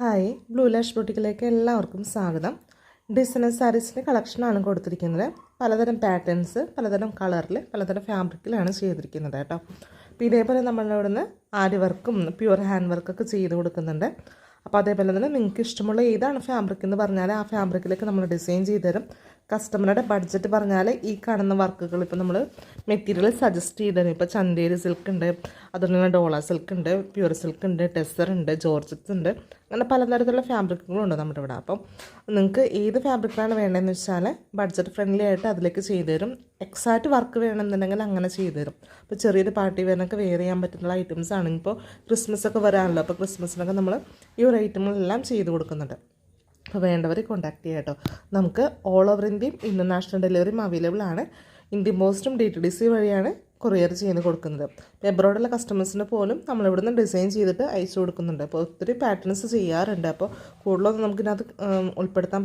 Hi blue lash ബൊട്ടിക്കിലേക്ക് എല്ലാവർക്കും സ്വാഗതം. Designer സാരീസിൻ്റെ കളക്ഷനാണ് കൊടുത്തിരിക്കുന്നത്. പലതരം പാറ്റേൺസ്, പലതരം കളറിൽ, പലതരം ഫാബ്രിക്കിലാണ് ചെയ്തിരിക്കുന്നത് കേട്ടോ. അപ്പോൾ ഇതേപോലെ നമ്മളിവിടുന്ന് ആരി വർക്കും പ്യുവർ ഹാൻഡ് വർക്കൊക്കെ ചെയ്ത് കൊടുക്കുന്നുണ്ട്. അപ്പോൾ അതേപോലെ തന്നെ നിങ്ങൾക്ക് ഇഷ്ടമുള്ള ഏതാണ് ഫാബ്രിക് എന്ന് പറഞ്ഞാൽ ആ ഫാബ്രിക്കിലേക്ക് നമ്മൾ ഡിസൈൻ ചെയ്ത് തരും. കസ്റ്റമറുടെ ബഡ്ജറ്റ് പറഞ്ഞാൽ ഈ കാണുന്ന വർക്കുകൾ ഇപ്പോൾ നമ്മൾ മെറ്റീരിയൽ സജസ്റ്റ് ചെയ്ത് തരും. ഇപ്പോൾ ചന്തേരി സിൽക്ക് ഉണ്ട്, അതുപോലെ തന്നെ ഡോള സിൽക്ക് ഉണ്ട്, പ്യുവർ സിൽക്ക് ഉണ്ട്, ടെസർ ഉണ്ട്, ജോർജറ്റ്സ് ഉണ്ട്, അങ്ങനെ പലതരത്തിലുള്ള ഫാബ്രിക്കുകളുണ്ട് നമ്മുടെ ഇവിടെ. അപ്പം നിങ്ങൾക്ക് ഏത് ഫാബ്രിക്കാണ് വേണ്ടതെന്ന് വെച്ചാൽ ബഡ്ജറ്റ് ഫ്രണ്ട്ലി ആയിട്ട് അതിലേക്ക് ചെയ്തു തരും. എക്സാക്റ്റ് വർക്ക് വേണമെന്നുണ്ടെങ്കിൽ അങ്ങനെ ചെയ്തു തരും. ഇപ്പോൾ ചെറിയൊരു പാർട്ടി വെയറിനൊക്കെ വെയർ ചെയ്യാൻ പറ്റുന്ന ഐറ്റംസ് ആണ്. ഇപ്പോൾ ക്രിസ്മസ് ഒക്കെ വരാമല്ലോ, അപ്പോൾ ക്രിസ്മസിനൊക്കെ നമ്മൾ ഈ ഒരു ഐറ്റങ്ങളെല്ലാം ചെയ്ത് കൊടുക്കുന്നുണ്ട്. അപ്പോൾ വേണ്ടവർ കോൺടാക്ട് ചെയ്യാം കേട്ടോ. നമുക്ക് ഓൾ ഓവർ ഇന്ത്യയും ഇൻ്റർനാഷണൽ ഡെലിവറിയും അവൈലബിൾ ആണ്. ഇന്ത്യൻ പോസ്റ്റും DTDC വഴിയാണ് കൊറിയർ ചെയ്ത് കൊടുക്കുന്നത്. എബ്രോഡുള്ള കസ്റ്റമേഴ്സിന് പോലും നമ്മളിവിടുന്ന് ഡിസൈൻ ചെയ്തിട്ട് അയച്ചു കൊടുക്കുന്നുണ്ട്. അപ്പോൾ ഒത്തിരി പാറ്റേൺസ് ചെയ്യാറുണ്ട്. അപ്പോൾ കൂടുതലൊന്നും നമുക്കിതിനകത്ത് ഉൾപ്പെടുത്താൻ